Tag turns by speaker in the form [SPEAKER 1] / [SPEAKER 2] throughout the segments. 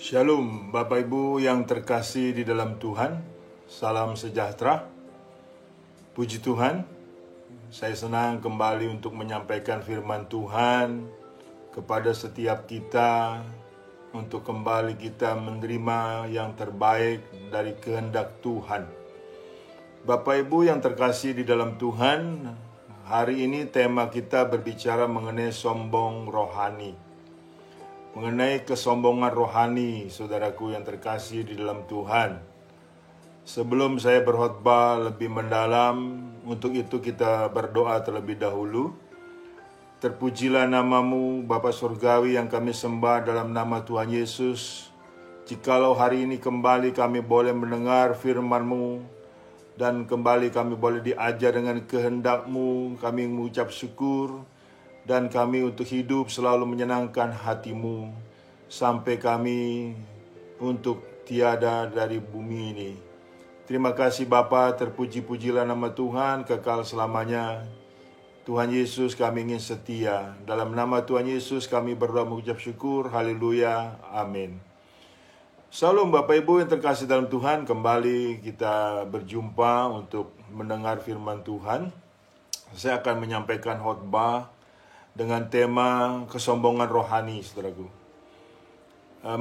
[SPEAKER 1] Shalom Bapak Ibu yang terkasih di dalam Tuhan, salam sejahtera. Puji Tuhan, saya senang kembali untuk menyampaikan firman Tuhan kepada setiap kita, untuk kembali kita menerima yang terbaik dari kehendak Tuhan. Bapak Ibu yang terkasih di dalam Tuhan, hari ini tema kita berbicara mengenai sombong rohani. Mengenai kesombongan rohani, saudaraku yang terkasih di dalam Tuhan. Sebelum saya berkhotbah lebih mendalam, untuk itu kita berdoa terlebih dahulu. Terpujilah namamu, Bapa Surgawi yang kami sembah dalam nama Tuhan Yesus. Jikalau hari ini kembali kami boleh mendengar firman-Mu, dan kembali kami boleh diajar dengan kehendak-Mu, kami mengucap syukur, dan kami untuk hidup selalu menyenangkan hati-Mu, sampai kami untuk tiada dari bumi ini. Terima kasih Bapa, terpuji-pujilah nama Tuhan, kekal selamanya. Tuhan Yesus, kami ingin setia. Dalam nama Tuhan Yesus kami berdoa mengucap syukur, haleluya, amin. Salam Bapak Ibu yang terkasih dalam Tuhan, kembali kita berjumpa untuk mendengar firman Tuhan. Saya akan menyampaikan khotbah dengan tema kesombongan rohani, saudaraku.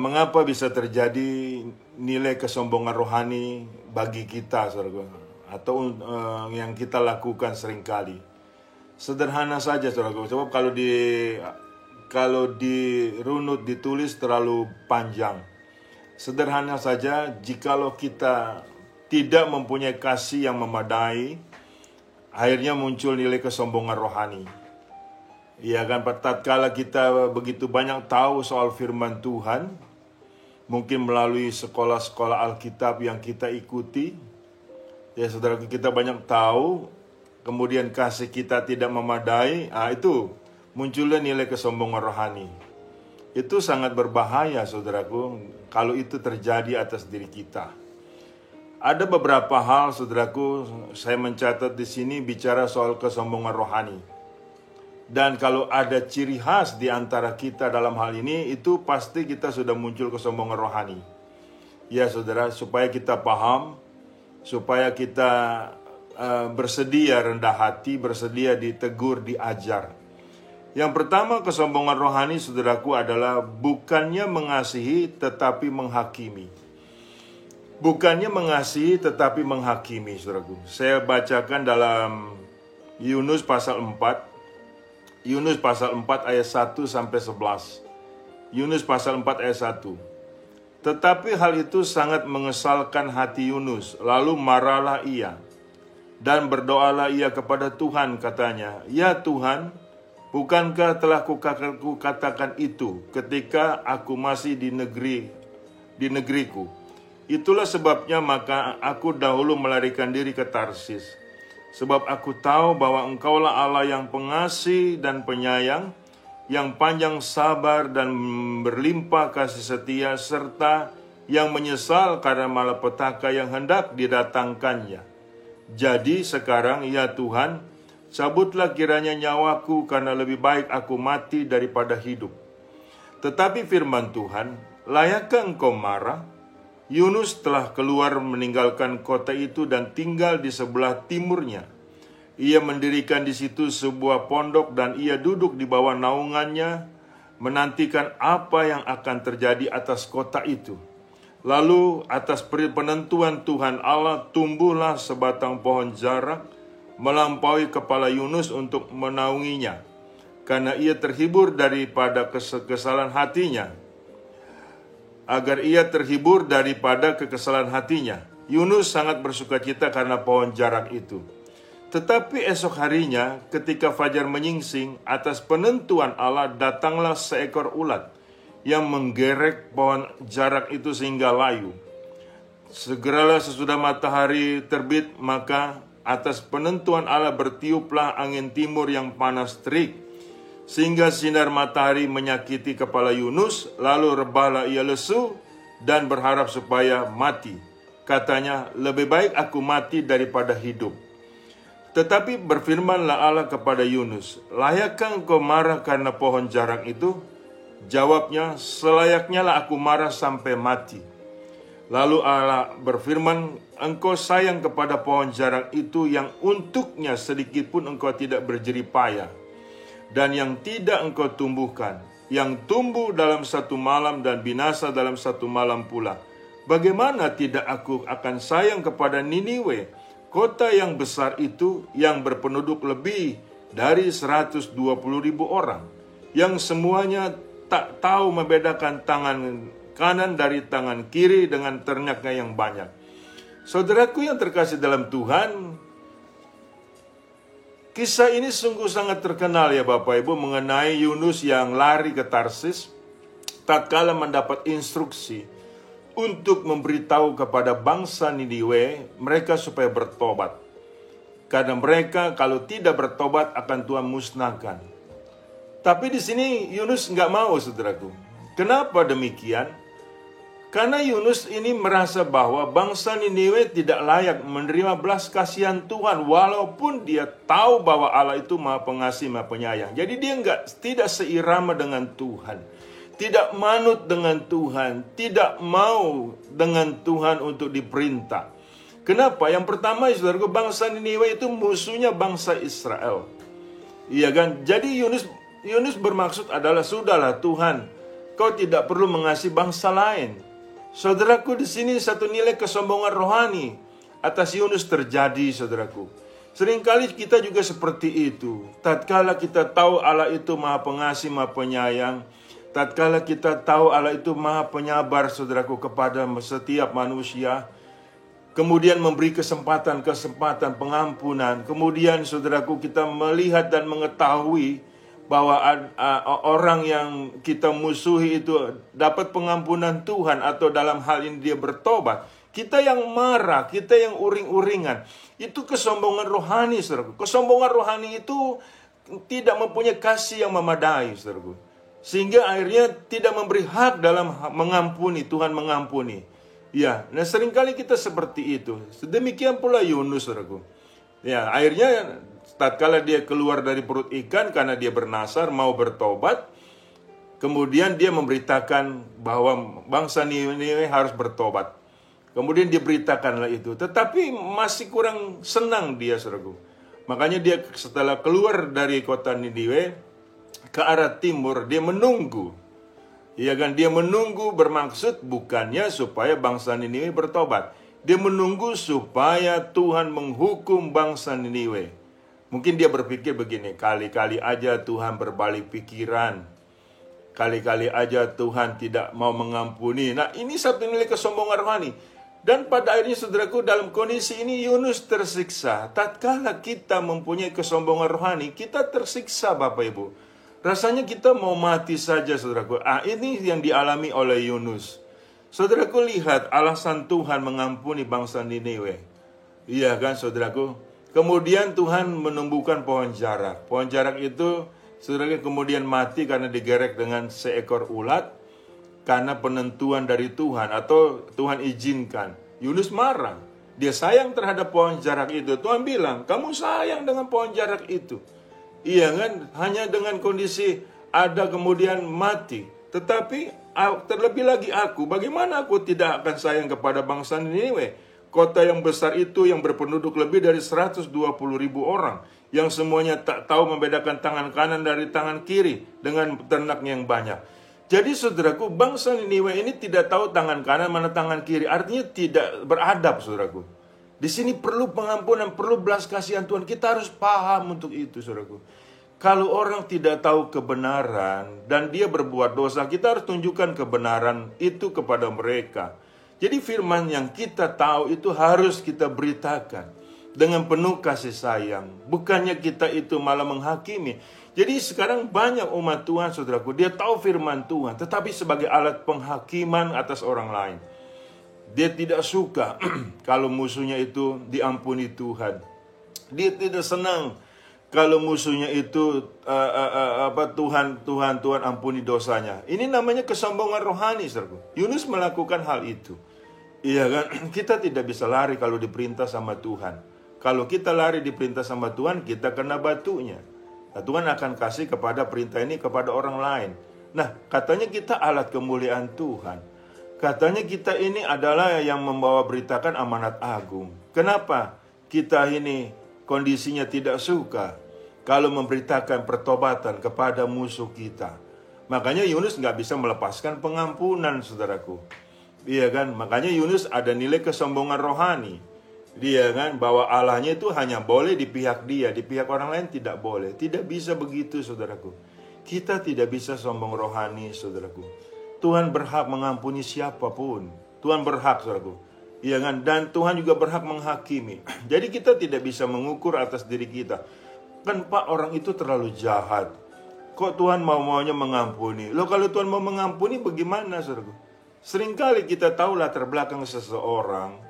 [SPEAKER 1] Mengapa bisa terjadi nilai kesombongan rohani bagi kita, saudaraku, atau yang kita lakukan seringkali? Sederhana saja, saudaraku. Sebab kalau dirunut, ditulis terlalu panjang. Sederhana saja, jikalau kita tidak mempunyai kasih yang memadai, akhirnya muncul nilai kesombongan rohani. Ya kan, tatkala kita begitu banyak tahu soal firman Tuhan, mungkin melalui sekolah-sekolah Alkitab yang kita ikuti, ya saudara, kita banyak tahu, kemudian kasih kita tidak memadai, itu munculnya nilai kesombongan rohani. Itu sangat berbahaya, saudaraku, kalau itu terjadi atas diri kita. Ada beberapa hal, saudaraku, saya mencatat di sini bicara soal kesombongan rohani. Dan kalau ada ciri khas di antara kita dalam hal ini, itu pasti kita sudah muncul kesombongan rohani. Ya saudara, supaya kita paham, supaya kita bersedia rendah hati, bersedia ditegur, diajar. Yang pertama, kesombongan rohani, saudaraku, adalah bukannya mengasihi tetapi menghakimi. Bukannya mengasihi tetapi menghakimi, saudaraku. Saya bacakan dalam Yunus pasal 4. Yunus pasal 4 ayat 1 sampai 11. Yunus pasal 4 ayat 1. Tetapi hal itu sangat mengesalkan hati Yunus, lalu marahlah ia. Dan berdoalah ia kepada Tuhan, katanya, "Ya Tuhan, bukankah telah kukatakan itu ketika aku masih di negeriku? Itulah sebabnya maka aku dahulu melarikan diri ke Tarsis. Sebab aku tahu bahwa Engkaulah Allah yang pengasih dan penyayang, yang panjang sabar dan berlimpah kasih setia, serta yang menyesal karena malapetaka yang hendak didatangkannya. Jadi sekarang, ya Tuhan, cabutlah kiranya nyawaku, karena lebih baik aku mati daripada hidup." Tetapi firman Tuhan, "Layakkah engkau marah? Yunus telah keluar meninggalkan kota itu dan tinggal di sebelah timurnya. Ia mendirikan di situ sebuah pondok dan ia duduk di bawah naungannya, menantikan apa yang akan terjadi atas kota itu. Lalu atas penentuan Tuhan Allah tumbuhlah sebatang pohon jarak melampaui kepala Yunus untuk menaunginya, karena ia terhibur daripada kesalahan hatinya." Agar ia terhibur daripada kekesalan hatinya. Yunus sangat bersukacita karena pohon jarak itu. Tetapi esok harinya, ketika fajar menyingsing, atas penentuan Allah datanglah seekor ulat yang menggerek pohon jarak itu sehingga layu. Segeralah sesudah matahari terbit, maka atas penentuan Allah bertiuplah angin timur yang panas terik, sehingga sinar matahari menyakiti kepala Yunus, lalu rebahlah ia lesu dan berharap supaya mati. Katanya, "Lebih baik aku mati daripada hidup." Tetapi berfirmanlah Allah kepada Yunus, "Layakkah engkau marah karena pohon jarak itu? Jawabnya, selayaknya lah aku marah sampai mati. Lalu Allah berfirman, engkau sayang kepada pohon jarak itu yang untuknya sedikit pun engkau tidak berjerih payah, dan yang tidak engkau tumbuhkan, yang tumbuh dalam satu malam dan binasa dalam satu malam pula. Bagaimana tidak aku akan sayang kepada Niniwe, kota yang besar itu, yang berpenduduk lebih dari 120.000 orang, yang semuanya tak tahu membedakan tangan kanan dari tangan kiri dengan ternaknya yang banyak. Saudaraku yang terkasih dalam Tuhan, kisah ini sungguh sangat terkenal ya Bapak Ibu, mengenai Yunus yang lari ke Tarsis tatkala mendapat instruksi untuk memberitahu kepada bangsa Niniwe mereka supaya bertobat. Karena mereka kalau tidak bertobat akan Tuhan musnahkan. Tapi di sini Yunus nggak mau, saudaraku. Kenapa demikian? Karena Yunus ini merasa bahwa bangsa Niniwe tidak layak menerima belas kasihan Tuhan, walaupun dia tahu bahwa Allah itu Maha Pengasih, Maha Penyayang. Jadi dia tidak seirama dengan Tuhan, tidak manut dengan Tuhan, tidak mau dengan Tuhan untuk diperintah. Kenapa? Yang pertama, saudaraku, bangsa Niniwe itu musuhnya bangsa Israel. Iya kan? Jadi Yunus bermaksud adalah, sudahlah Tuhan, kau tidak perlu mengasihi bangsa lain. Saudaraku, di sini satu nilai kesombongan rohani atas Yunus terjadi, saudaraku. Seringkali kita juga seperti itu. Tatkala kita tahu Allah itu Maha Pengasih, Maha Penyayang, tatkala kita tahu Allah itu Maha Penyabar, saudaraku, kepada setiap manusia, kemudian memberi kesempatan pengampunan, kemudian saudaraku kita melihat dan mengetahui bahwa orang yang kita musuhi itu dapat pengampunan Tuhan, atau dalam hal ini dia bertobat, kita yang marah, kita yang uring-uringan, itu kesombongan rohani, saudaraku. Kesombongan rohani itu tidak mempunyai kasih yang memadai, saudaraku, sehingga akhirnya tidak memberi hak dalam mengampuni. Tuhan mengampuni. Ya, nah seringkali kita seperti itu. Sedemikian pula Yunus, saudaraku. Ya, akhirnya tatkala dia keluar dari perut ikan karena dia bernasar mau bertobat, kemudian dia memberitakan bahwa bangsa Niniwe harus bertobat. Kemudian dia beritakanlah itu, tetapi masih kurang senang dia, saudaraku. Makanya dia setelah keluar dari kota Niniwe ke arah timur, dia menunggu. Ya kan, dia menunggu bermaksud bukannya supaya bangsa Niniwe bertobat. Dia menunggu supaya Tuhan menghukum bangsa Niniwe. Mungkin dia berpikir begini, kali-kali aja Tuhan berbalik pikiran, kali-kali aja Tuhan tidak mau mengampuni. Nah, ini satu nilai kesombongan rohani. Dan pada akhirnya, saudaraku, dalam kondisi ini Yunus tersiksa. Tatkala kita mempunyai kesombongan rohani, kita tersiksa, Bapak Ibu. Rasanya kita mau mati saja, saudaraku. Ini yang dialami oleh Yunus. Saudaraku, lihat alasan Tuhan mengampuni bangsa Niniwe. Iya kan, saudaraku? Kemudian Tuhan menumbuhkan pohon jarak. Pohon jarak itu, saudaraku, kemudian mati karena digerek dengan seekor ulat, karena penentuan dari Tuhan, atau Tuhan izinkan. Yunus marah. Dia sayang terhadap pohon jarak itu. Tuhan bilang, kamu sayang dengan pohon jarak itu. Iya kan? Hanya dengan kondisi ada kemudian mati. Tetapi terlebih lagi aku, bagaimana aku tidak akan sayang kepada bangsa Niniwe? Kota yang besar itu yang berpenduduk lebih dari 120.000 orang, yang semuanya tak tahu membedakan tangan kanan dari tangan kiri dengan ternaknya yang banyak. Jadi saudaraku, bangsa Niniwe ini tidak tahu tangan kanan mana tangan kiri, artinya tidak beradab, saudaraku. Di sini perlu pengampunan, perlu belas kasihan Tuhan. Kita harus paham untuk itu, saudaraku. Kalau orang tidak tahu kebenaran dan dia berbuat dosa, kita harus tunjukkan kebenaran itu kepada mereka. Jadi firman yang kita tahu itu harus kita beritakan dengan penuh kasih sayang. Bukannya kita itu malah menghakimi. Jadi sekarang banyak umat Tuhan, saudaraku, dia tahu firman Tuhan, tetapi sebagai alat penghakiman atas orang lain. Dia tidak suka kalau musuhnya itu diampuni Tuhan. Dia tidak senang kalau musuhnya itu Tuhan ampuni dosanya. Ini namanya kesombongan rohani, saudaraku. Yunus melakukan hal itu. Iya kan? Kita tidak bisa lari kalau diperintah sama Tuhan. Kalau kita lari diperintah sama Tuhan, kita kena batunya. Nah, Tuhan akan kasih kepada perintah ini kepada orang lain. Nah, katanya kita alat kemuliaan Tuhan. Katanya kita ini adalah yang membawa beritakan amanat agung. Kenapa kita ini kondisinya tidak suka kalau memberitakan pertobatan kepada musuh kita? Makanya Yunus nggak bisa melepaskan pengampunan, saudaraku. Iya kan? Makanya Yunus ada nilai kesombongan rohani. Dia kan, bahwa Allahnya itu hanya boleh di pihak dia, di pihak orang lain tidak boleh. Tidak bisa begitu, saudaraku. Kita tidak bisa sombong rohani, saudaraku. Tuhan berhak mengampuni siapapun. Tuhan berhak, saudaraku. Iya kan? Dan Tuhan juga berhak menghakimi. Jadi kita tidak bisa mengukur atas diri kita. Kan Pak, orang itu terlalu jahat. Kok Tuhan maunya mengampuni? Loh, kalau Tuhan mau mengampuni bagaimana, saudaraku? Seringkali kita tahu latar belakang seseorang,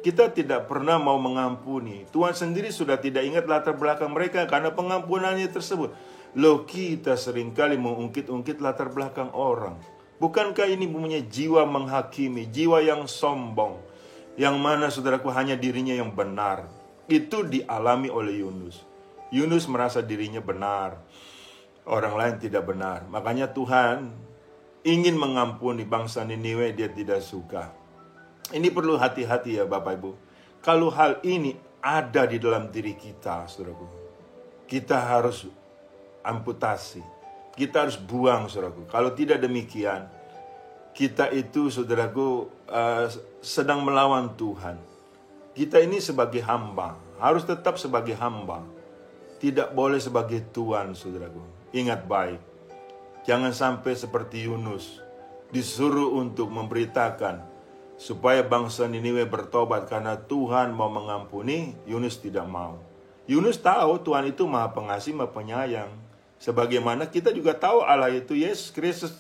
[SPEAKER 1] kita tidak pernah mau mengampuni. Tuhan sendiri sudah tidak ingat latar belakang mereka karena pengampunannya tersebut. Loh, kita seringkali mengungkit-ungkit latar belakang orang. Bukankah ini punya jiwa menghakimi, jiwa yang sombong, yang mana saudaraku hanya dirinya yang benar. Itu dialami oleh Yunus. Yunus merasa dirinya benar, orang lain tidak benar. Makanya Tuhan ingin mengampuni bangsa Niniwe, dia tidak suka. Ini perlu hati-hati ya Bapak Ibu. Kalau hal ini ada di dalam diri kita, saudaraku, kita harus amputasi. Kita harus buang, saudaraku. Kalau tidak demikian, kita itu, saudaraku, sedang melawan Tuhan. Kita ini sebagai hamba, harus tetap sebagai hamba. Tidak boleh sebagai tuan, saudaraku. Ingat baik. Jangan sampai seperti Yunus, disuruh untuk memberitakan supaya bangsa Niniwe bertobat karena Tuhan mau mengampuni. Yunus tidak mau. Yunus tahu Tuhan itu Maha Pengasih, Maha Penyayang. Sebagaimana kita juga tahu Allah itu Yesus Kristus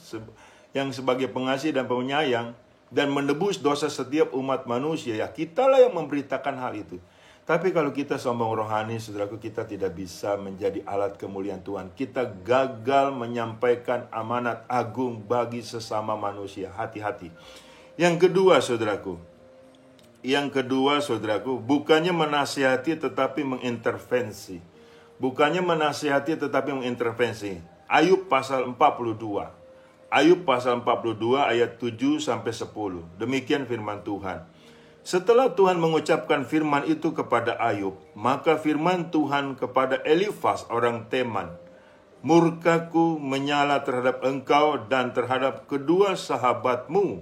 [SPEAKER 1] yang sebagai pengasih dan penyayang dan menebus dosa setiap umat manusia. Ya, kitalah yang memberitakan hal itu. Tapi kalau kita sombong rohani, saudaraku, kita tidak bisa menjadi alat kemuliaan Tuhan. Kita gagal menyampaikan amanat agung bagi sesama manusia. Hati-hati. Yang kedua, saudaraku. Bukannya menasihati tetapi mengintervensi. Bukannya menasihati tetapi mengintervensi. Ayub pasal 42. Ayub pasal 42 ayat 7 sampai 10. Demikian firman Tuhan. Setelah Tuhan mengucapkan firman itu kepada Ayub, maka firman Tuhan kepada Elifas orang Teman, murkaku menyala terhadap engkau dan terhadap kedua sahabatmu,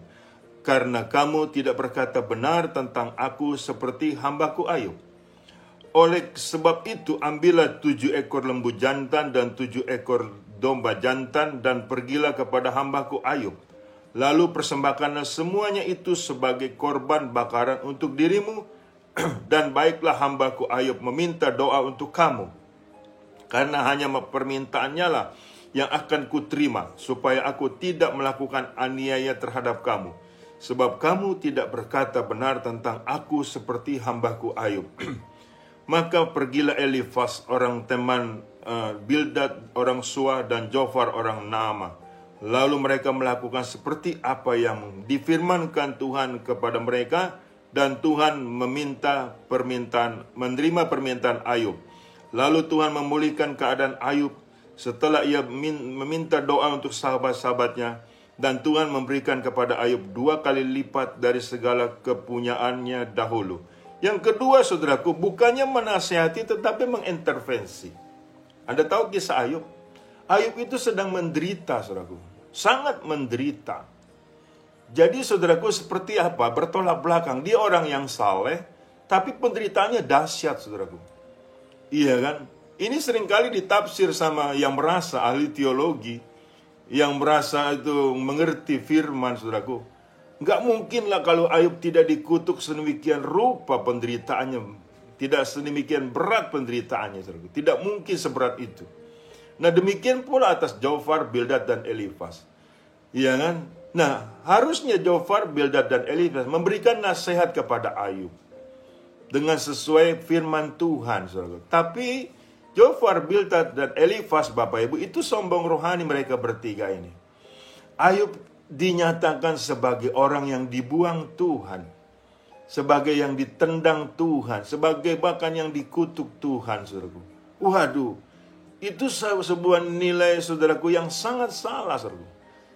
[SPEAKER 1] karena kamu tidak berkata benar tentang aku seperti hambaku Ayub. Oleh sebab itu, ambillah 7 ekor lembu jantan dan 7 ekor domba jantan dan pergilah kepada hambaku Ayub. Lalu persembahkanlah semuanya itu sebagai korban bakaran untuk dirimu, dan baiklah hambaku Ayub meminta doa untuk kamu. Karena hanya permintaannya lah yang akan kuterima, supaya aku tidak melakukan aniaya terhadap kamu. Sebab kamu tidak berkata benar tentang aku seperti hambaku Ayub. Maka pergilah Elifas orang Teman, Bildad orang Sua, dan Jofar orang Naama. Lalu mereka melakukan seperti apa yang difirmankan Tuhan kepada mereka, dan Tuhan menerima permintaan Ayub. Lalu Tuhan memulihkan keadaan Ayub setelah ia meminta doa untuk sahabat-sahabatnya, dan Tuhan memberikan kepada Ayub 2 kali lipat dari segala kepunyaannya dahulu. Yang kedua, saudaraku, bukannya menasihati tetapi mengintervensi. Anda tahu kisah Ayub? Ayub itu sedang menderita, saudaraku. Sangat menderita. Jadi, saudaraku, seperti apa? Bertolak belakang. Dia orang yang saleh, tapi penderitaannya dahsyat, saudaraku. Iya kan? Ini seringkali ditafsir sama yang merasa ahli teologi, yang merasa itu mengerti firman, saudaraku. Nggak mungkin lah kalau Ayub tidak dikutuk sedemikian rupa penderitaannya. Tidak sedemikian berat penderitaannya. Tidak mungkin seberat itu. Nah, demikian pula atas Jofar, Bildad, dan Elifas. Iya kan? Nah, harusnya Jofar, Bildad, dan Elifas memberikan nasihat kepada Ayub dengan sesuai firman Tuhan, saudara. Tapi Jofar, Bildad, dan Elifas, Bapak Ibu, itu sombong rohani mereka bertiga ini. Ayub dinyatakan sebagai orang yang dibuang Tuhan, sebagai yang ditendang Tuhan, sebagai bahkan yang dikutuk Tuhan, saudaraku. Waduh, itu sebuah nilai, saudaraku, yang sangat salah, saudaraku.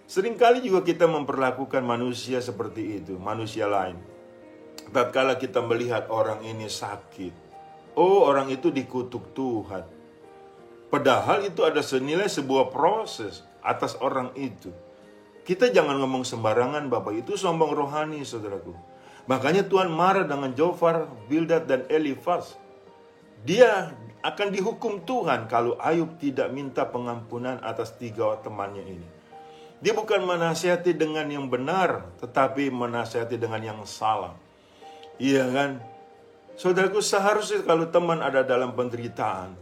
[SPEAKER 1] Seringkali juga kita memperlakukan manusia seperti itu, manusia lain. Tatkala kita melihat orang ini sakit, oh orang itu dikutuk Tuhan. Padahal itu ada senilai sebuah proses atas orang itu. Kita jangan ngomong sembarangan Bapak, itu sombong rohani saudaraku. Makanya Tuhan marah dengan Jofar, Bildad dan Elifaz. Dia akan dihukum Tuhan kalau Ayub tidak minta pengampunan atas 3 temannya ini. Dia bukan menasihati dengan yang benar, tetapi menasihati dengan yang salah. Iya kan? Saudaraku, seharusnya kalau teman ada dalam penderitaan,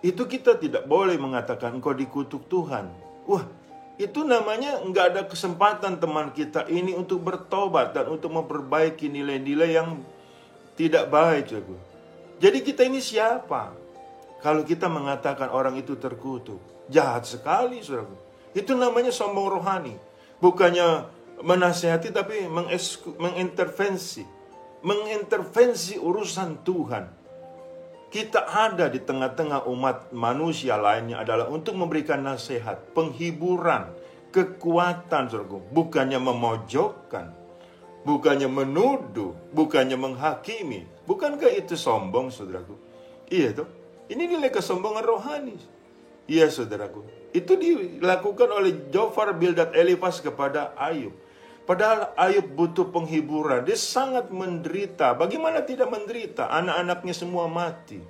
[SPEAKER 1] itu kita tidak boleh mengatakan engkau dikutuk Tuhan. Wah, itu namanya nggak ada kesempatan teman kita ini untuk bertobat dan untuk memperbaiki nilai-nilai yang tidak baik. Jadi kita ini siapa? Kalau kita mengatakan orang itu terkutuk, jahat sekali saudaraku. Itu namanya sombong rohani. Bukannya menasihati tapi mengintervensi. Mengintervensi urusan Tuhan. Kita ada di tengah-tengah umat manusia lainnya adalah untuk memberikan nasihat, penghiburan, kekuatan, saudaraku. Bukannya memojokkan, bukannya menuduh, bukannya menghakimi. Bukankah itu sombong, saudaraku? Iya toh. Ini nilai kesombongan rohani. Iya, saudaraku. Itu dilakukan oleh Jofar, Bildad, Elifaz kepada Ayub. Padahal Ayub butuh penghiburan. Dia sangat menderita. Bagaimana tidak menderita? Anak-anaknya semua mati.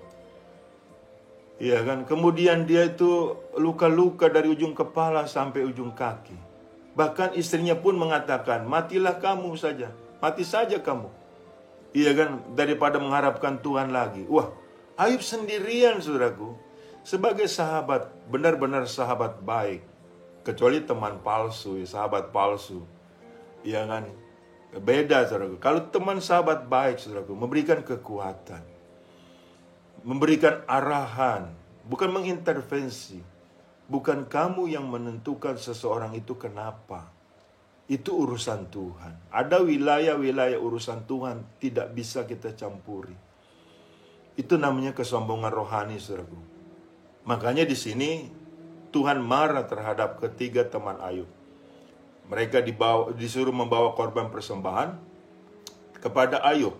[SPEAKER 1] Iya kan? Kemudian dia itu luka-luka dari ujung kepala sampai ujung kaki. Bahkan istrinya pun mengatakan, matilah kamu saja. Mati saja kamu. Iya kan? Daripada mengharapkan Tuhan lagi. Wah, Ayub sendirian, saudaraku. Sebagai sahabat, benar-benar sahabat baik. Kecuali teman palsu, sahabat palsu. Ya kan? Beda, saudaraku. Kalau teman sahabat baik, saudaraku, memberikan kekuatan. Memberikan arahan. Bukan mengintervensi. Bukan kamu yang menentukan seseorang itu kenapa. Itu urusan Tuhan. Ada wilayah-wilayah urusan Tuhan tidak bisa kita campuri. Itu namanya kesombongan rohani, saudaraku. Makanya di sini Tuhan marah terhadap 3 teman Ayub. Mereka disuruh membawa korban persembahan kepada Ayub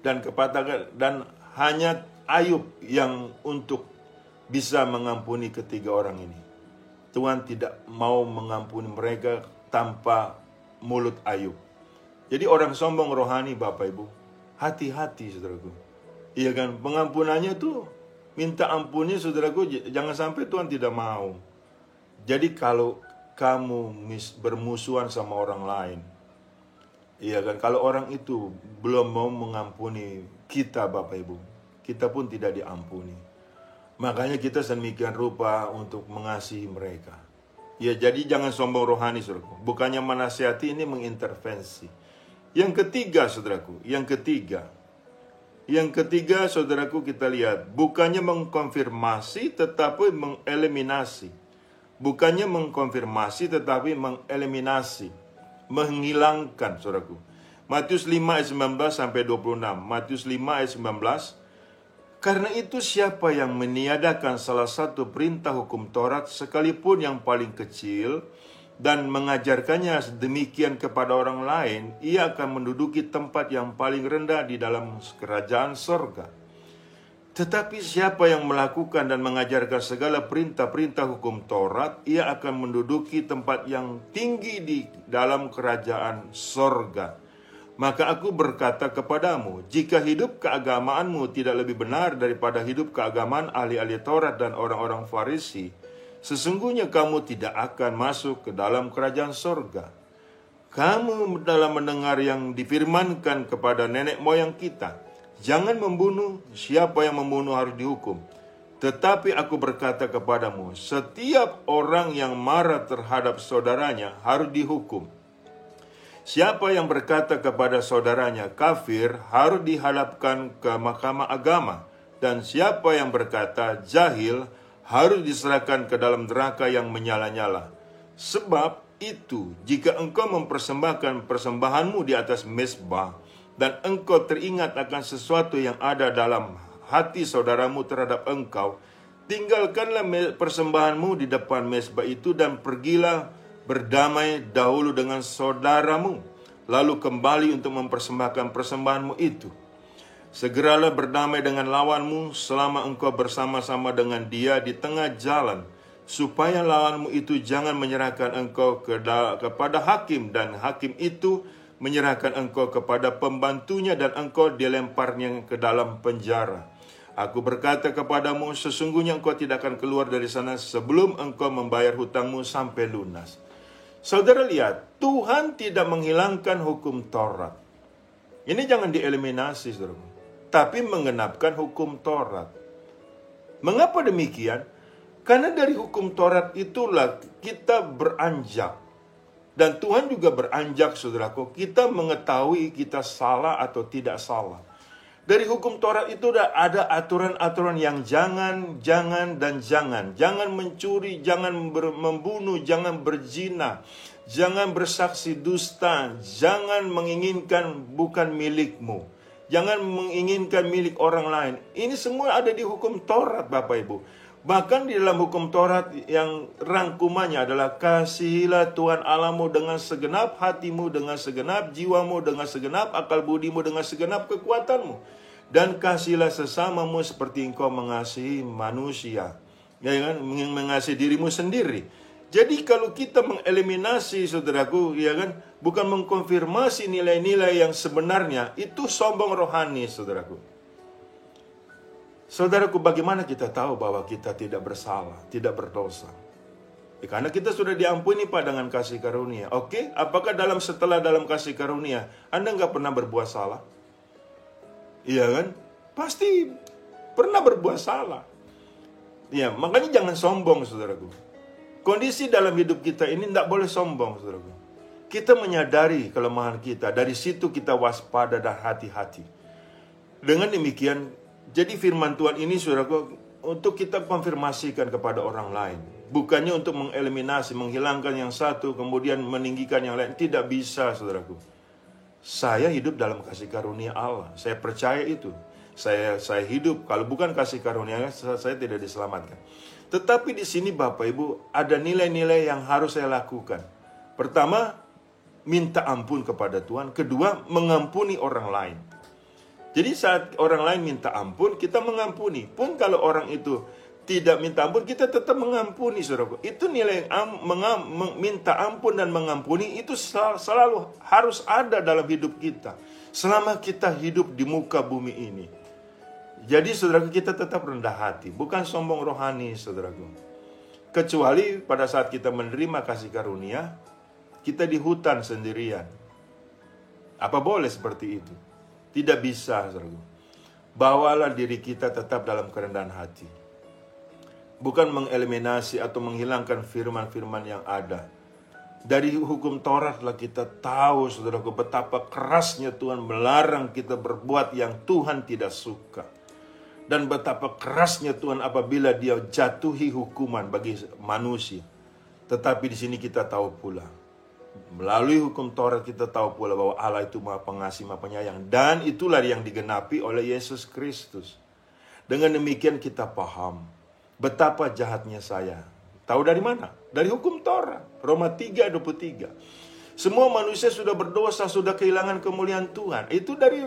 [SPEAKER 1] dan hanya Ayub yang untuk bisa mengampuni 3 orang ini. Tuhan tidak mau mengampuni mereka tanpa mulut Ayub. Jadi orang sombong rohani Bapak Ibu, hati-hati saudaraku. Iya kan, pengampunannya tuh minta ampunnya saudaraku, jangan sampai Tuhan tidak mau. Jadi kalau kamu bermusuhan sama orang lain, iya kan, kalau orang itu belum mau mengampuni kita Bapak Ibu, kita pun tidak diampuni. Makanya kita sedemikian rupa untuk mengasihi mereka. Ya, jadi jangan sombong rohani saudaraku. Bukannya menasihati, ini mengintervensi. Yang ketiga saudaraku, yang ketiga saudaraku kita lihat, bukannya mengkonfirmasi tetapi mengeliminasi. Bukannya mengkonfirmasi tetapi mengeliminasi. Menghilangkan saudaraku. Matius 5 ayat 19 sampai 26. Matius 5 ayat 19. Karena itu siapa yang meniadakan salah satu perintah hukum Taurat sekalipun yang paling kecil dan mengajarkannya sedemikian kepada orang lain, ia akan menduduki tempat yang paling rendah di dalam kerajaan sorga. Tetapi siapa yang melakukan dan mengajarkan segala perintah-perintah hukum Taurat, ia akan menduduki tempat yang tinggi di dalam kerajaan sorga. Maka aku berkata kepadamu, jika hidup keagamaanmu tidak lebih benar daripada hidup keagamaan ahli-ahli Taurat dan orang-orang Farisi, sesungguhnya kamu tidak akan masuk ke dalam kerajaan sorga. Kamu dalam mendengar yang difirmankan kepada nenek moyang kita, jangan membunuh, siapa yang membunuh harus dihukum. Tetapi aku berkata kepadamu, setiap orang yang marah terhadap saudaranya harus dihukum. Siapa yang berkata kepada saudaranya kafir harus dihadapkan ke mahkamah agama. Dan siapa yang berkata jahil harus diserahkan ke dalam neraka yang menyala-nyala. Sebab itu, jika engkau mempersembahkan persembahanmu di atas mezbah, dan engkau teringat akan sesuatu yang ada dalam hati saudaramu terhadap engkau, tinggalkanlah persembahanmu di depan mezbah itu dan pergilah berdamai dahulu dengan saudaramu, lalu kembali untuk mempersembahkan persembahanmu itu. Segeralah berdamai dengan lawanmu selama engkau bersama-sama dengan dia di tengah jalan, supaya lawanmu itu jangan menyerahkan engkau kepada hakim, dan hakim itu menyerahkan engkau kepada pembantunya, dan engkau dilemparnya ke dalam penjara. Aku berkata kepadamu, sesungguhnya engkau tidak akan keluar dari sana sebelum engkau membayar hutangmu sampai lunas. Saudara lihat, Tuhan tidak menghilangkan hukum Taurat. Ini jangan dieliminasi, saudara, tapi mengenapkan hukum Taurat. Mengapa demikian? Karena dari hukum Taurat itulah kita beranjak. Dan Tuhan juga beranjak, saudaraku, kita mengetahui kita salah atau tidak salah. Dari hukum Taurat itu ada aturan-aturan yang jangan, dan jangan. Jangan mencuri, jangan membunuh, jangan berzina, jangan bersaksi dusta, jangan menginginkan bukan milikmu, jangan menginginkan milik orang lain. Ini semua ada di hukum Taurat, Bapak Ibu. Bahkan di dalam hukum Taurat yang rangkumannya adalah kasihilah Tuhan Allahmu dengan segenap hatimu, dengan segenap jiwamu, dengan segenap akal budimu, dengan segenap kekuatanmu. Dan kasihilah sesamamu seperti engkau mengasihi manusia. Ya kan? Mengasihi dirimu sendiri. Jadi kalau kita mengeliminasi, saudaraku, ya kan, bukan mengkonfirmasi nilai-nilai yang sebenarnya, itu sombong rohani, saudaraku. Saudaraku, bagaimana kita tahu bahwa kita tidak bersalah, tidak berdosa? Karena kita sudah diampuni, Pak, dengan kasih karunia. Oke, apakah setelah dalam kasih karunia, Anda nggak pernah berbuat salah? Iya kan? Pasti pernah berbuat salah. Ya, makanya jangan sombong, saudaraku. Kondisi dalam hidup kita ini tidak boleh sombong, saudaraku. Kita menyadari kelemahan kita, dari situ kita waspada dan hati-hati. Dengan demikian, jadi firman Tuhan ini, saudaraku, untuk kita konfirmasikan kepada orang lain. Bukannya untuk mengeliminasi, menghilangkan yang satu, kemudian meninggikan yang lain. Tidak bisa, saudaraku. Saya hidup dalam kasih karunia Allah. Saya percaya itu. Saya hidup, kalau bukan kasih karunia, saya tidak diselamatkan. Tetapi di sini, Bapak Ibu, ada nilai-nilai yang harus saya lakukan. Pertama, minta ampun kepada Tuhan. Kedua, mengampuni orang lain. Jadi saat orang lain minta ampun, kita mengampuni. Pun kalau orang itu tidak minta ampun, kita tetap mengampuni, saudaraku. Itu nilai minta ampun dan mengampuni itu selalu harus ada dalam hidup kita. Selama kita hidup di muka bumi ini. Jadi saudaraku, kita tetap rendah hati. Bukan sombong rohani, saudaraku. Kecuali pada saat kita menerima kasih karunia, kita di hutan sendirian. Apa boleh seperti itu? Tidak bisa, saudaraku. Bawalah diri kita tetap dalam kerendahan hati. Bukan mengeliminasi atau menghilangkan firman-firman yang ada. Dari hukum Tauratlah kita tahu, saudaraku, betapa kerasnya Tuhan melarang kita berbuat yang Tuhan tidak suka. Dan betapa kerasnya Tuhan apabila Dia jatuhi hukuman bagi manusia. Tetapi di sini kita tahu pula, melalui hukum Taurat kita tahu pula bahwa Allah itu Maha Pengasih, Maha Penyayang. Dan itulah yang digenapi oleh Yesus Kristus. Dengan demikian kita paham betapa jahatnya saya. Tahu dari mana? Dari hukum Taurat. Roma 3:23. Semua manusia sudah berdosa, sudah kehilangan kemuliaan Tuhan. Itu dari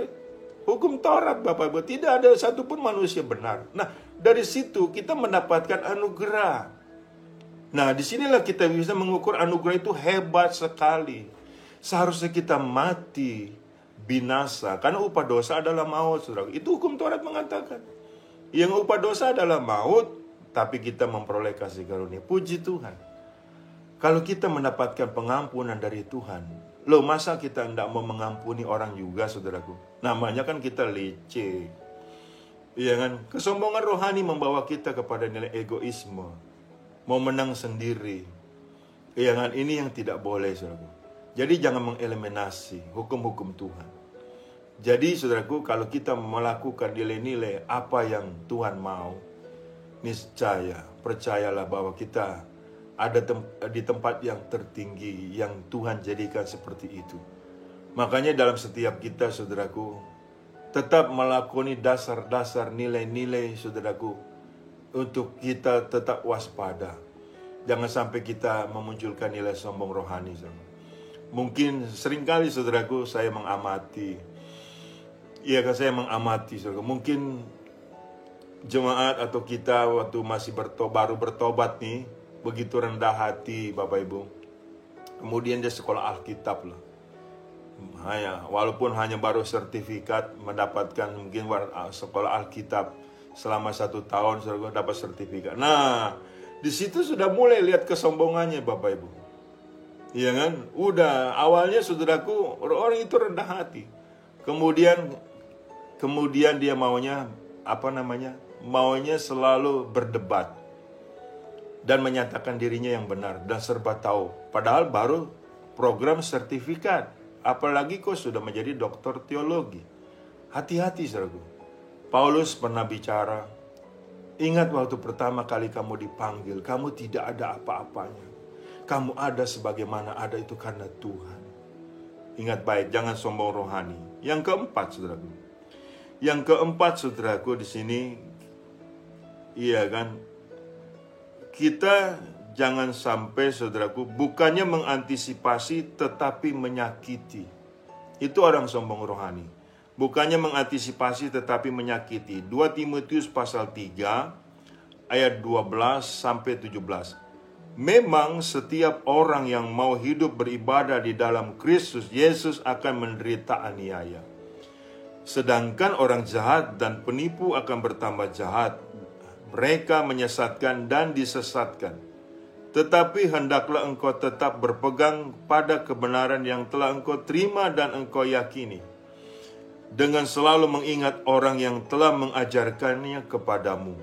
[SPEAKER 1] hukum Taurat, Bapak Ibu. Tidak ada satupun manusia benar. Nah, dari situ kita mendapatkan anugerah. Nah, disinilah kita bisa mengukur anugerah itu hebat sekali. Seharusnya kita mati binasa, karena upah dosa adalah maut, saudara. Itu hukum Taurat mengatakan. Yang upah dosa adalah maut, tapi kita memperoleh kasih karunia. Puji Tuhan. Kalau kita mendapatkan pengampunan dari Tuhan, loh masa kita tidak mau mengampuni orang juga, saudaraku? Namanya kan kita leceh. Iya kan? Kesombongan rohani membawa kita kepada nilai egoisme. Mau menang sendiri. Iya kan? Ini yang tidak boleh, saudaraku. Jadi jangan mengeliminasi hukum-hukum Tuhan. Jadi saudaraku, kalau kita melakukan nilai-nilai apa yang Tuhan mau, niscaya, percayalah bahwa kita ada di tempat yang tertinggi yang Tuhan jadikan seperti itu. Makanya dalam setiap kita, saudaraku, tetap melakoni dasar-dasar nilai-nilai, saudaraku, untuk kita tetap waspada. Jangan sampai kita memunculkan nilai sombong rohani. Mungkin seringkali saudaraku saya mengamati. Iya kan, saya mengamati saudaraku. Mungkin jemaat atau kita waktu masih baru bertobat nih, begitu rendah hati Bapak Ibu. Kemudian dia sekolah Alkitab lah. Walaupun hanya baru sertifikat, mendapatkan mungkin sekolah Alkitab selama 1 tahun, saudaraku dapat sertifikat. Nah, di situ sudah mulai lihat kesombongannya Bapak Ibu. Iya kan? Udah awalnya saudaraku orang itu rendah hati. Kemudian dia maunya maunya selalu berdebat dan menyatakan dirinya yang benar dan serba tahu. Padahal baru program sertifikat. Apalagi kau sudah menjadi doktor teologi. Hati-hati saudaraku. Paulus pernah bicara, ingat waktu pertama kali kamu dipanggil, kamu tidak ada apa-apanya. Kamu ada sebagaimana ada itu karena Tuhan. Ingat baik, jangan sombong rohani. Yang keempat saudaraku. Yang keempat saudaraku di sini, iya kan, kita jangan sampai saudaraku bukannya mengantisipasi tetapi menyakiti. Itu orang sombong rohani. Bukannya mengantisipasi tetapi menyakiti. 2 Timotius pasal 3 ayat 12 sampai 17. Memang setiap orang yang mau hidup beribadah di dalam Kristus Yesus akan menderita aniaya. Sedangkan orang jahat dan penipu akan bertambah jahat. Mereka menyesatkan dan disesatkan. Tetapi hendaklah engkau tetap berpegang pada kebenaran yang telah engkau terima dan engkau yakini, dengan selalu mengingat orang yang telah mengajarkannya kepadamu.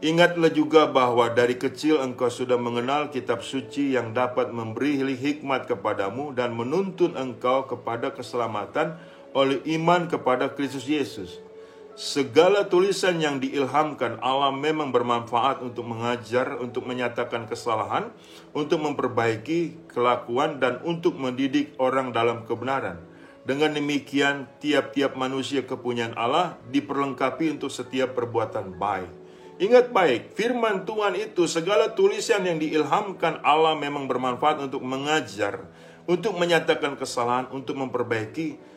[SPEAKER 1] Ingatlah juga bahwa dari kecil engkau sudah mengenal kitab suci yang dapat memberi hikmat kepadamu dan menuntun engkau kepada keselamatan oleh iman kepada Kristus Yesus. Segala tulisan yang diilhamkan Allah memang bermanfaat untuk mengajar, untuk menyatakan kesalahan, untuk memperbaiki kelakuan, dan untuk mendidik orang dalam kebenaran. Dengan demikian, tiap-tiap manusia kepunyaan Allah diperlengkapi untuk setiap perbuatan baik. Ingat baik, firman Tuhan itu, segala tulisan yang diilhamkan Allah memang bermanfaat untuk mengajar, untuk menyatakan kesalahan, untuk memperbaiki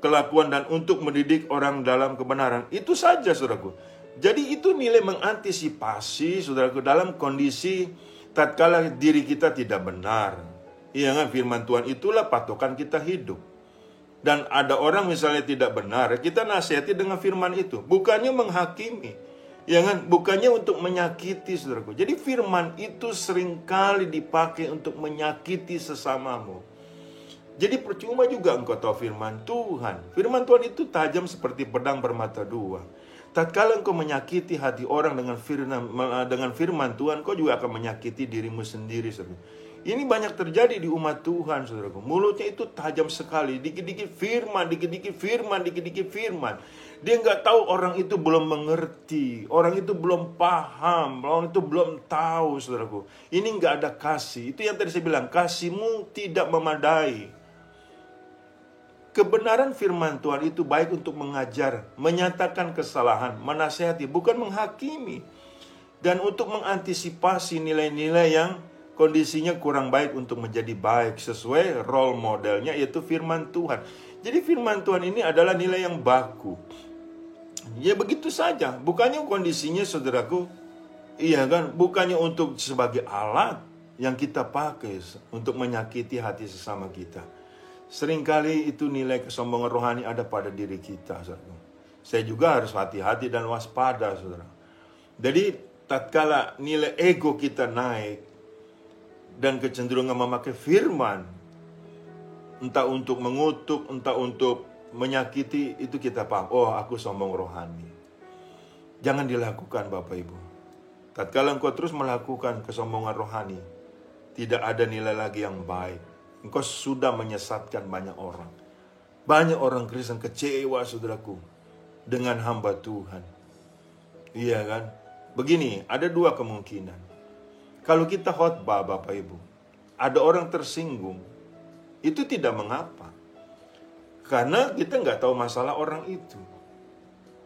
[SPEAKER 1] kelakuan, dan untuk mendidik orang dalam kebenaran. Itu saja saudaraku. Jadi itu nilai mengantisipasi saudaraku dalam kondisi tatkala diri kita tidak benar. Iya kan, firman Tuhan itulah patokan kita hidup. Dan ada orang misalnya tidak benar, kita nasihati dengan firman itu, bukannya menghakimi. Ya kan, bukannya untuk menyakiti saudaraku. Jadi firman itu seringkali dipakai untuk menyakiti sesamamu. Jadi percuma juga engkau tahu firman Tuhan. Firman Tuhan itu tajam seperti pedang bermata dua. Tatkala engkau menyakiti hati orang dengan firman Tuhan, kau juga akan menyakiti dirimu sendiri. Saudara. Ini banyak terjadi di umat Tuhan, saudaraku. Mulutnya itu tajam sekali. Dikit-dikit firman, dikit-dikit firman, dikit-dikit firman. Dia nggak tahu orang itu belum mengerti. Orang itu belum paham. Orang itu belum tahu, saudaraku. Ini nggak ada kasih. Itu yang tadi saya bilang, kasihmu tidak memadai. Kebenaran firman Tuhan itu baik untuk mengajar, menyatakan kesalahan, menasihati, bukan menghakimi. Dan untuk mengantisipasi nilai-nilai yang kondisinya kurang baik untuk menjadi baik sesuai role modelnya, yaitu firman Tuhan. Jadi firman Tuhan ini adalah nilai yang baku. Ya begitu saja, bukannya kondisinya saudaraku, iya kan, bukannya untuk sebagai alat yang kita pakai untuk menyakiti hati sesama kita. Seringkali itu nilai kesombongan rohani ada pada diri kita, saudara. Saya juga harus hati-hati dan waspada, saudara. Jadi tatkala nilai ego kita naik dan kecenderungan memakai firman, entah untuk mengutuk, entah untuk menyakiti, itu kita paham, oh aku sombong rohani. Jangan dilakukan Bapak Ibu. Tatkala engkau terus melakukan kesombongan rohani, tidak ada nilai lagi yang baik. Engkau sudah menyesatkan banyak orang. Banyak orang Kristen kecewa, saudaraku, dengan hamba Tuhan. Iya kan? Begini, ada dua kemungkinan. Kalau kita khotbah, Bapak Ibu, ada orang tersinggung, itu tidak mengapa. Karena kita nggak tahu masalah orang itu.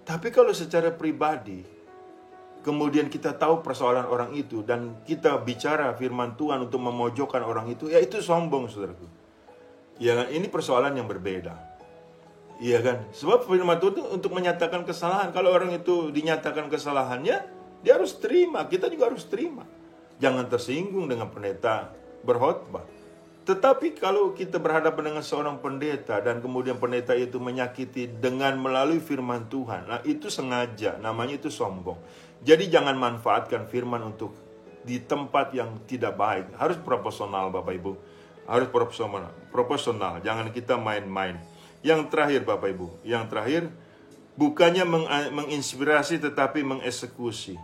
[SPEAKER 1] Tapi kalau secara pribadi, kemudian kita tahu persoalan orang itu, dan kita bicara firman Tuhan untuk memojokkan orang itu, ya itu sombong, saudaraku. Ya kan? Ini persoalan yang berbeda. Iya kan? Sebab firman Tuhan itu untuk menyatakan kesalahan. Kalau orang itu dinyatakan kesalahannya, dia harus terima. Kita juga harus terima. Jangan tersinggung dengan pendeta berkhotbah. Tetapi kalau kita berhadapan dengan seorang pendeta dan kemudian pendeta itu menyakiti dengan melalui firman Tuhan, nah itu sengaja, namanya itu sombong. Jadi jangan manfaatkan firman untuk di tempat yang tidak baik. Harus proporsional, Bapak Ibu. Harus proporsional. Jangan kita main-main. Yang terakhir, Bapak Ibu, yang terakhir, bukannya menginspirasi tetapi mengeksekusi.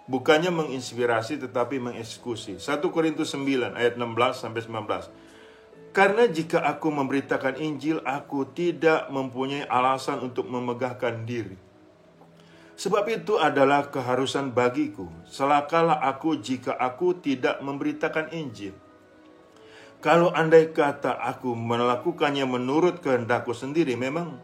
[SPEAKER 1] Bukannya menginspirasi tetapi mengeksekusi. 1 Korintus 9 ayat 16 sampai 19. Karena jika aku memberitakan Injil, aku tidak mempunyai alasan untuk memegahkan diri. Sebab itu adalah keharusan bagiku. Celakalah aku jika aku tidak memberitakan Injil. Kalau andai kata aku melakukannya menurut kehendakku sendiri, memang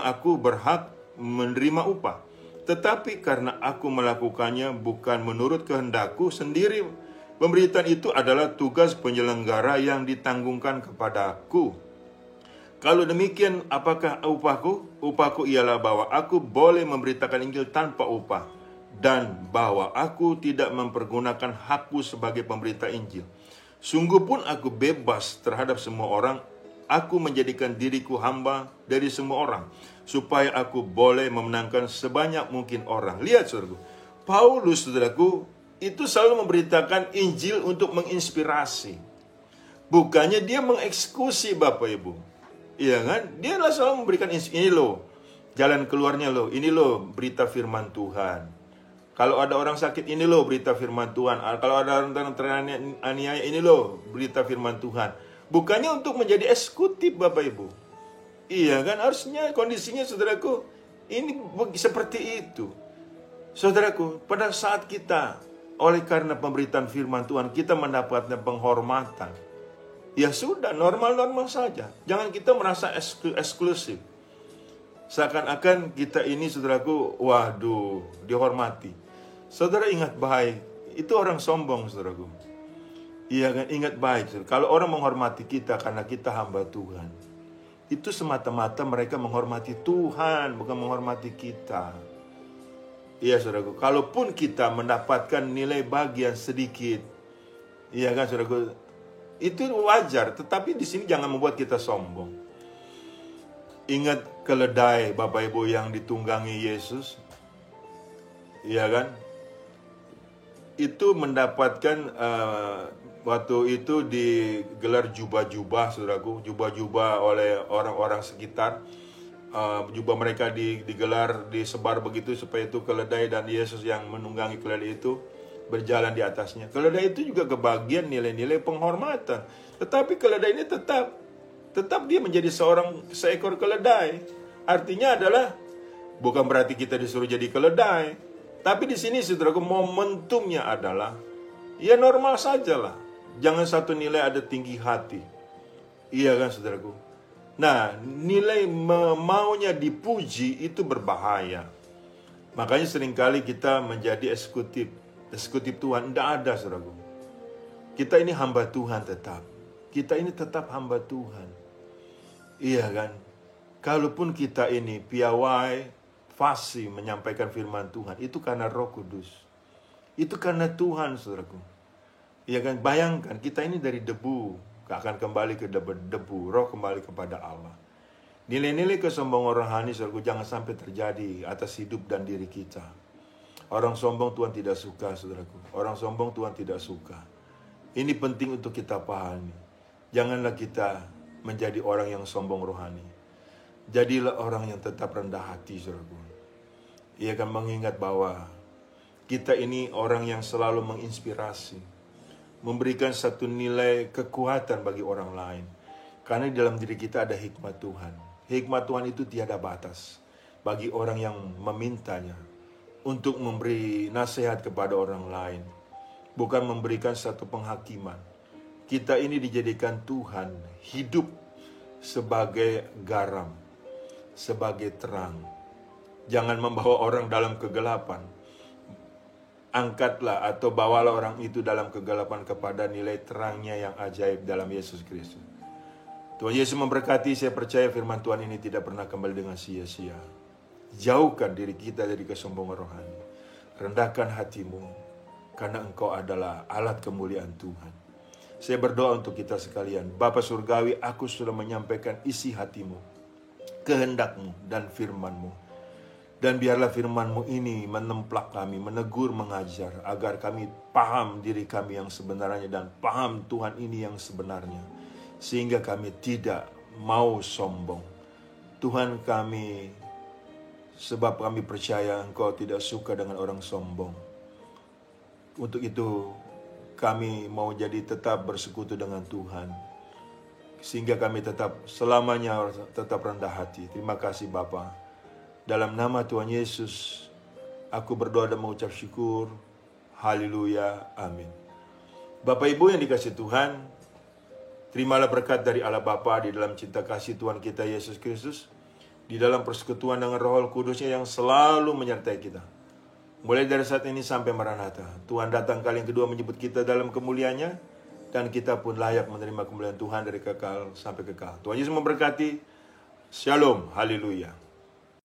[SPEAKER 1] aku berhak menerima upah. Tetapi karena aku melakukannya bukan menurut kehendakku sendiri, pemberitaan itu adalah tugas penyelenggara yang ditanggungkan kepadaku. Kalau demikian, apakah upahku? Upahku ialah bahwa aku boleh memberitakan Injil tanpa upah, dan bahwa aku tidak mempergunakan hakku sebagai pemberita Injil. Sungguh pun aku bebas terhadap semua orang. Aku menjadikan diriku hamba dari semua orang, supaya aku boleh memenangkan sebanyak mungkin orang. Lihat, saudaraku, Paulus, saudaraku, itu selalu memberitakan Injil untuk menginspirasi. Bukannya dia mengeksekusi, Bapak Ibu. Iya kan? Dia selalu memberikan ini loh, jalan keluarnya loh. Ini loh berita firman Tuhan. Kalau ada orang sakit, ini loh berita firman Tuhan. Kalau ada orang teraniaya, ini loh berita firman Tuhan. Bukannya untuk menjadi eksekutif, Bapak Ibu. Iya kan? Harusnya kondisinya, saudaraku, ini seperti itu. Saudaraku, pada saat kita oleh karena pemberitaan firman Tuhan, kita mendapatkan penghormatan. Ya sudah, normal-normal saja. Jangan kita merasa eksklusif. Seakan-akan kita ini, saudaraku, waduh, dihormati. Saudara ingat baik, itu orang sombong, saudaraku. Iya kan, ingat baik. Saudara. Kalau orang menghormati kita karena kita hamba Tuhan, itu semata-mata mereka menghormati Tuhan, bukan menghormati kita. Iya, saudaraku. Kalaupun kita mendapatkan nilai bagian sedikit, iya kan, saudaraku, itu wajar. Tetapi di sini jangan membuat kita sombong. Ingat keledai, Bapak Ibu, yang ditunggangi Yesus. Iya kan? Itu mendapatkan waktu itu digelar jubah-jubah, saudaraku, jubah-jubah oleh orang-orang sekitar. Jubah mereka digelar, disebar begitu supaya itu keledai dan Yesus yang menunggangi keledai itu berjalan di atasnya. Keledai itu juga kebagian nilai-nilai penghormatan. Tetapi keledai ini tetap dia menjadi seekor keledai. Artinya adalah bukan berarti kita disuruh jadi keledai. Tapi di sini, saudaraku, momentumnya adalah ya normal sajalah. Jangan satu nilai ada tinggi hati. Iya kan, saudaraku? Nah, nilai maunya dipuji itu berbahaya. Makanya seringkali kita menjadi eksekutif Tuhan. Tidak ada, saudaraku. Kita ini hamba Tuhan tetap. Kita ini tetap hamba Tuhan. Iya kan? Kalaupun kita ini piawai, fasih menyampaikan firman Tuhan, itu karena Roh Kudus. Itu karena Tuhan, saudaraku. Ya kan, bayangkan kita ini dari debu, akan kembali ke debu, roh kembali kepada Allah. Nilai-nilai kesombongan rohani, saudaraku, jangan sampai terjadi atas hidup dan diri kita. Orang sombong Tuhan tidak suka, saudaraku. Orang sombong Tuhan tidak suka. Ini penting untuk kita pahami. Janganlah kita menjadi orang yang sombong rohani. Jadilah orang yang tetap rendah hati, saudaraku. Ia akan mengingat bahwa kita ini orang yang selalu menginspirasi, memberikan satu nilai kekuatan bagi orang lain. Karena di dalam diri kita ada hikmat Tuhan. Hikmat Tuhan itu tiada batas bagi orang yang memintanya untuk memberi nasihat kepada orang lain. Bukan memberikan satu penghakiman. Kita ini dijadikan Tuhan hidup sebagai garam, sebagai terang. Jangan membawa orang dalam kegelapan. angkatlah atau bawalah orang itu dalam kegelapan kepada nilai terangnya yang ajaib dalam Yesus Kristus. Tuhan Yesus memberkati. Saya percaya firman Tuhan ini tidak pernah kembali dengan sia-sia. Jauhkan diri kita dari kesombongan rohani. Rendahkan hatimu, karena engkau adalah alat kemuliaan Tuhan. Saya berdoa untuk kita sekalian. Bapa Surgawi, aku sudah menyampaikan isi hatimu, kehendakmu dan firman-Mu. Dan biarlah firman-Mu ini menemplak kami, menegur, mengajar, agar kami paham diri kami yang sebenarnya dan paham Tuhan ini yang sebenarnya. Sehingga kami tidak mau sombong. Tuhan kami, sebab kami percaya Engkau tidak suka dengan orang sombong. Untuk itu kami mau jadi tetap bersekutu dengan Tuhan. Sehingga kami tetap selamanya tetap rendah hati. Terima kasih Bapa. Dalam nama Tuhan Yesus, aku berdoa dan mengucap syukur. Haleluya. Amin. Bapak Ibu yang dikasihi Tuhan, terimalah berkat dari Allah Bapa di dalam cinta kasih Tuhan kita Yesus Kristus, di dalam persekutuan dengan Roh Kudusnya yang selalu menyertai kita. Mulai dari saat ini sampai Maranatha, Tuhan datang kali yang kedua menyebut kita dalam kemuliaannya, dan kita pun layak menerima kemuliaan Tuhan dari kekal sampai kekal. Tuhan Yesus memberkati. Shalom. Haleluya.